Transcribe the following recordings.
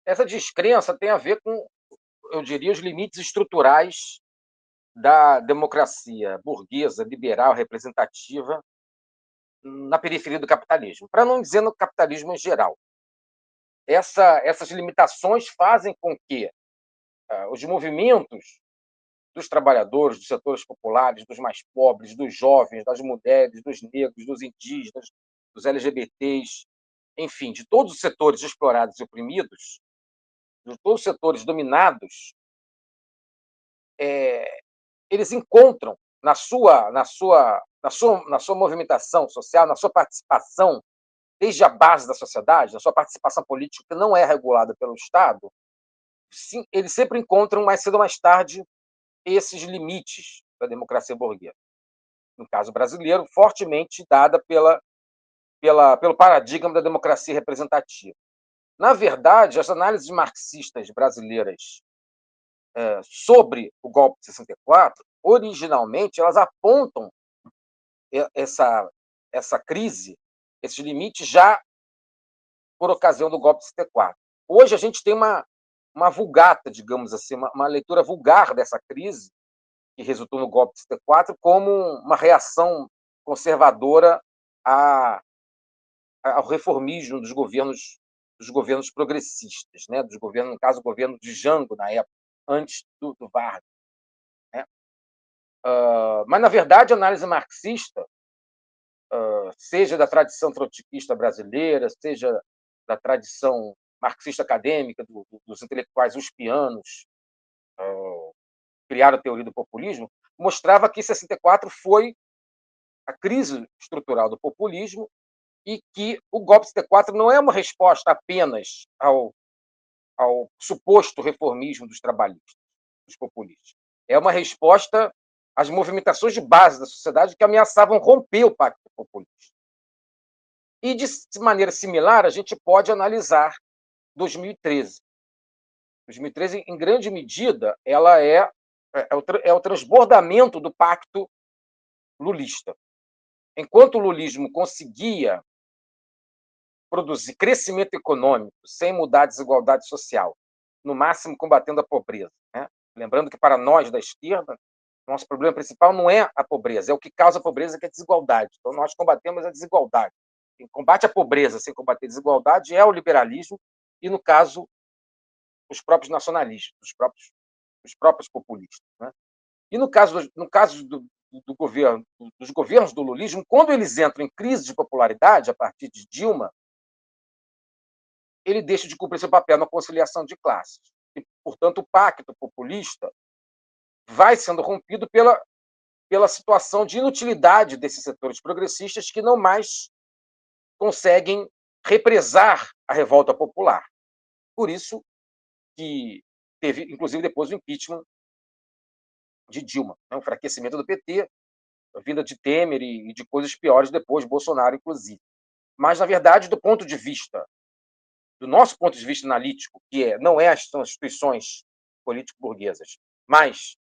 essa descrença tem a ver com, eu diria, os limites estruturais da democracia burguesa, liberal, representativa, na periferia do capitalismo, para não dizer no capitalismo em geral. Essas limitações fazem com que os movimentos dos trabalhadores, dos setores populares, dos mais pobres, dos jovens, das mulheres, dos negros, dos indígenas, dos LGBTs, enfim, de todos os setores explorados e oprimidos, de todos os setores dominados, eles encontram na sua movimentação social, na sua participação, desde a base da sociedade, na sua participação política, que não é regulada pelo Estado, sim, eles sempre encontram, mais cedo ou mais tarde, esses limites da democracia burguesa. No caso brasileiro, fortemente dada pelo paradigma da democracia representativa. Na verdade, as análises marxistas brasileiras sobre o golpe de 64, originalmente, elas apontam essa crise, esses limites, já por ocasião do golpe de 64. Hoje a gente tem uma vulgata, digamos assim, uma leitura vulgar dessa crise, que resultou no golpe de 64, como uma reação conservadora ao reformismo dos governos progressistas, né? Dos governos, no caso, o governo de Jango, na época, antes do Vargas. Né? Mas, na verdade, a análise marxista, seja da tradição trotskista brasileira, seja da tradição marxista acadêmica, dos intelectuais uspianos, criaram a teoria do populismo, mostrava que 64 foi a crise estrutural do populismo e que o golpe de 64 não é uma resposta apenas ao suposto reformismo dos trabalhistas, dos populistas. É uma resposta às movimentações de base da sociedade que ameaçavam romper o pacto populista. E, de maneira similar, a gente pode analisar 2013. 2013, em grande medida, ela é o transbordamento do pacto lulista. Enquanto o lulismo conseguia produzir crescimento econômico sem mudar a desigualdade social, no máximo combatendo a pobreza, né? Lembrando que, para nós da esquerda, nosso problema principal não é a pobreza, é o que causa a pobreza, que é a desigualdade. Então, nós combatemos a desigualdade. Quem combate a pobreza sem combater a desigualdade é o liberalismo e, no caso, os próprios nacionalistas, os próprios populistas. Né? E no caso do governo, dos governos do lulismo, quando eles entram em crise de popularidade a partir de Dilma, ele deixa de cumprir seu papel na conciliação de classes. E, portanto, o pacto populista vai sendo rompido pela situação de inutilidade desses setores progressistas, que não mais conseguem represar a revolta popular. Por isso que teve, inclusive, depois o impeachment de Dilma, né? O enfraquecimento do PT, a vinda de Temer e de coisas piores depois, Bolsonaro, inclusive. Mas, na verdade, do nosso ponto de vista analítico, que não são as instituições político-burguesas, mas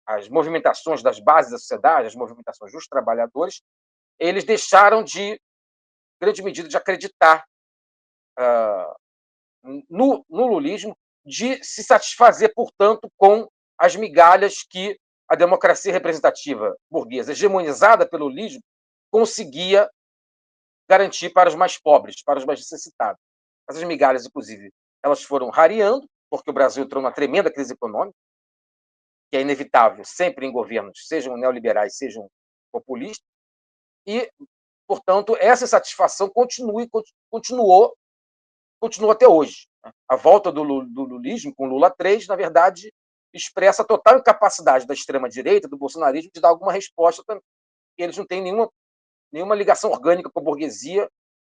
as movimentações das bases da sociedade, as movimentações dos trabalhadores, eles deixaram de, em grande medida, de acreditar no lulismo, de se satisfazer, portanto, com as migalhas que a democracia representativa burguesa, hegemonizada pelo lulismo, conseguia garantir para os mais pobres, para os mais necessitados. Essas migalhas, inclusive, elas foram rareando, porque o Brasil entrou numa tremenda crise econômica, que é inevitável sempre em governos, sejam neoliberais, sejam populistas, e, portanto, essa insatisfação continua até hoje. A volta do lulismo, com Lula 3, na verdade, expressa a total incapacidade da extrema-direita, do bolsonarismo, de dar alguma resposta. Eles não têm nenhuma ligação orgânica com a burguesia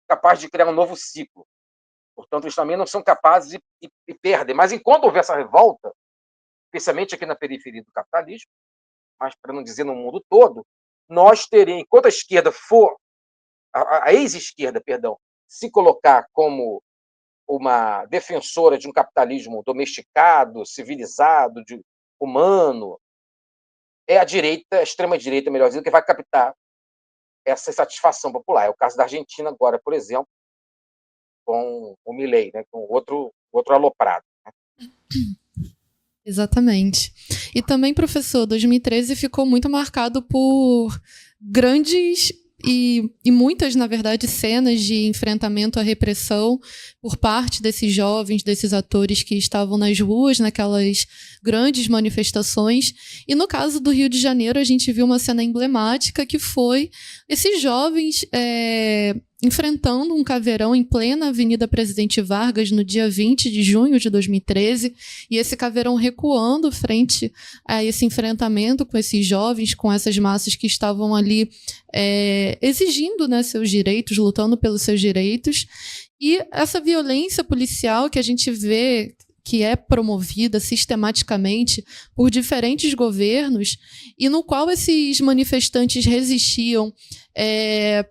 capaz de criar um novo ciclo. Portanto, eles também não são capazes e perdem. Mas, enquanto houver essa revolta, especialmente aqui na periferia do capitalismo, mas para não dizer no mundo todo, nós teremos, enquanto a esquerda a ex-esquerda, perdão, se colocar como uma defensora de um capitalismo domesticado, civilizado, humano, é a direita, a extrema-direita, melhor dizendo, que vai captar essa insatisfação popular. É o caso da Argentina agora, por exemplo, com o Milei, né, com outro outro aloprado. Exatamente. E também, professor, 2013 ficou muito marcado por grandes e muitas, na verdade, cenas de enfrentamento à repressão por parte desses jovens, desses atores que estavam nas ruas, naquelas grandes manifestações. E no caso do Rio de Janeiro, a gente viu uma cena emblemática que foi esses jovens enfrentando um caveirão em plena Avenida Presidente Vargas no dia 20 de junho de 2013, e esse caveirão recuando frente a esse enfrentamento com esses jovens, com essas massas que estavam ali exigindo, né, seus direitos, lutando pelos seus direitos. E essa violência policial que a gente vê que é promovida sistematicamente por diferentes governos e no qual esses manifestantes resistiam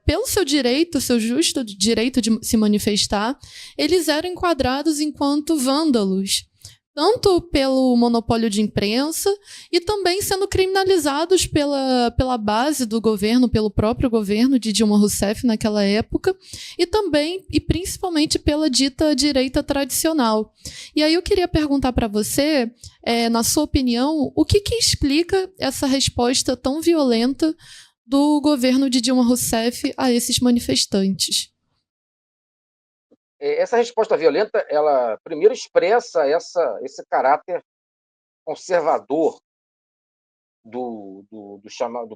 pelo seu direito, seu justo direito de se manifestar, eles eram enquadrados enquanto vândalos, tanto pelo monopólio de imprensa e também sendo criminalizados pela base do governo, pelo próprio governo de Dilma Rousseff naquela época, e também e principalmente pela dita direita tradicional. E aí eu queria perguntar para você, na sua opinião, o que explica essa resposta tão violenta do governo de Dilma Rousseff a esses manifestantes? Essa resposta violenta, ela primeiro expressa esse caráter conservador do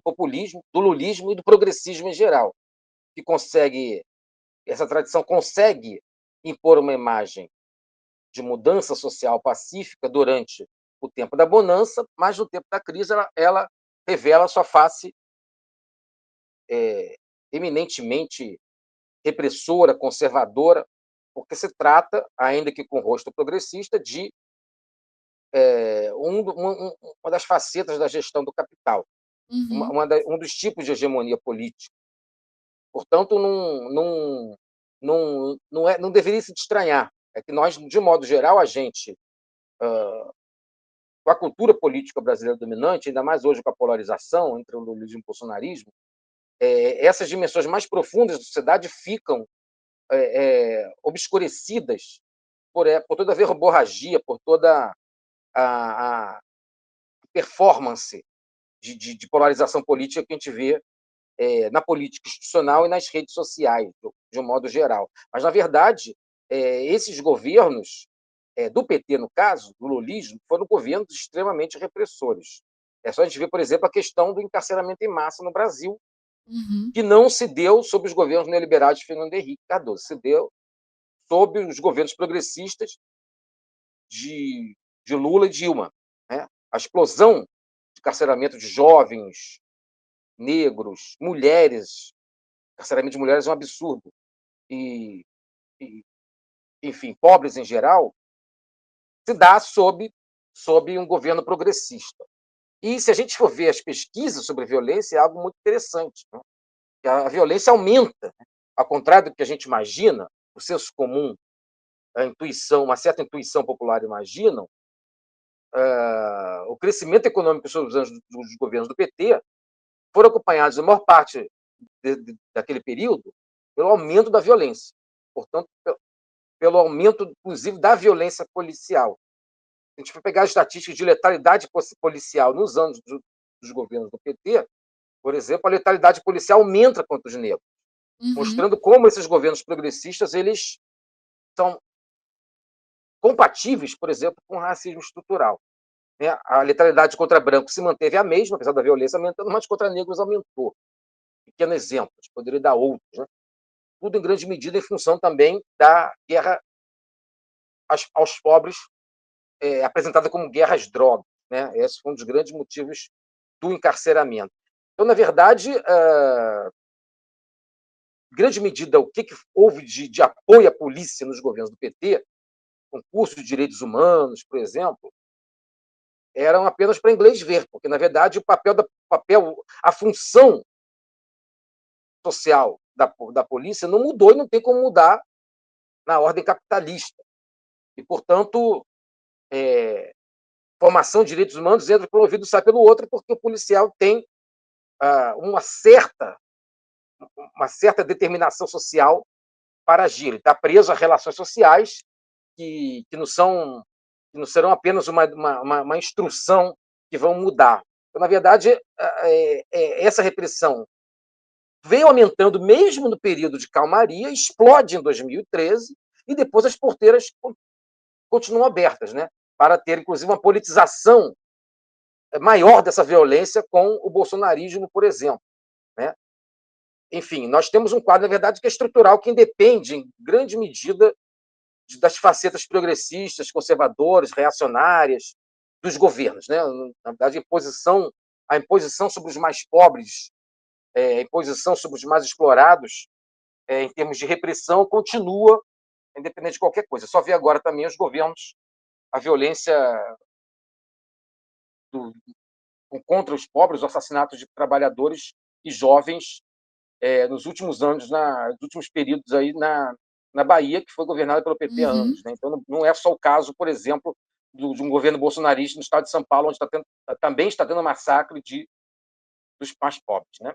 populismo, do lulismo e do progressismo em geral, que essa tradição consegue impor uma imagem de mudança social pacífica durante o tempo da bonança, mas no tempo da crise ela revela sua face eminentemente repressora, conservadora, porque se trata, ainda que com rosto progressista, de uma das facetas da gestão do capital, Uhum, um dos tipos de hegemonia política. Portanto, não deveria se estranhar. É que nós, de modo geral, a gente, com a cultura política brasileira dominante, ainda mais hoje com a polarização entre o lulismo e o bolsonarismo, essas dimensões mais profundas da sociedade ficam obscurecidas por toda a verborragia, por toda a performance de polarização política que a gente vê na política institucional e nas redes sociais, de um modo geral. Mas, na verdade, esses governos, do PT, no caso, do lulismo, foram governos extremamente repressores. É só a gente ver, por exemplo, a questão do encarceramento em massa no Brasil, uhum, que não se deu sob os governos neoliberais de Fernando Henrique Cardoso, se deu sob os governos progressistas de Lula e Dilma. Né? A explosão de encarceramento de jovens, negros, mulheres, encarceramento de mulheres é um absurdo. E, e enfim, pobres em geral, se dá sob um governo progressista. E se a gente for ver as pesquisas sobre violência, é algo muito interessante. Né? A violência aumenta, né? Ao contrário do que a gente imagina, o senso comum, a intuição, uma certa intuição popular imaginam, o crescimento econômico sobre os anos dos governos do PT foram acompanhados, a maior parte daquele período, pelo aumento da violência. Portanto, pelo aumento, inclusive, da violência policial. Se a gente for pegar as estatísticas de letalidade policial nos anos dos governos do PT, por exemplo, a letalidade policial aumenta contra os negros, uhum, mostrando como esses governos progressistas eles são compatíveis, por exemplo, com o racismo estrutural. Né? A letalidade contra brancos se manteve a mesma, apesar da violência aumentando, mas contra negros aumentou. Pequenos exemplos, poderia dar outros. Né? Tudo em grande medida em função também da guerra aos pobres, apresentada como guerra às drogas. Né? Esse foi um dos grandes motivos do encarceramento. Então, na verdade, em grande medida, o que houve de apoio à polícia nos governos do PT, concurso de direitos humanos, por exemplo, eram apenas para inglês ver, porque, na verdade, a função social da polícia não mudou e não tem como mudar na ordem capitalista. E, portanto, formação de direitos humanos entra por um ouvido e sai pelo outro, porque o policial tem uma certa determinação social para agir. Ele está preso a relações sociais que não serão apenas uma instrução que vão mudar. Então, na verdade, essa repressão veio aumentando mesmo no período de calmaria, explode em 2013 e depois as porteiras continuam abertas, né, para ter, inclusive, uma politização maior dessa violência com o bolsonarismo, por exemplo, né. Enfim, nós temos um quadro, na verdade, que é estrutural, que independe, em grande medida, das facetas progressistas, conservadoras, reacionárias dos governos, né. Na verdade, a imposição sobre os mais pobres, a imposição sobre os mais explorados, em termos de repressão, continua, independente de qualquer coisa. Só vê agora também os governos, a violência do, contra os pobres, o assassinato de trabalhadores e jovens nos últimos anos, nos últimos períodos aí na Bahia, que foi governada pelo PT há Uhum. anos, né? Então, não é só o caso, por exemplo, de um governo bolsonarista no estado de São Paulo, onde também está tendo massacre dos mais pobres, né?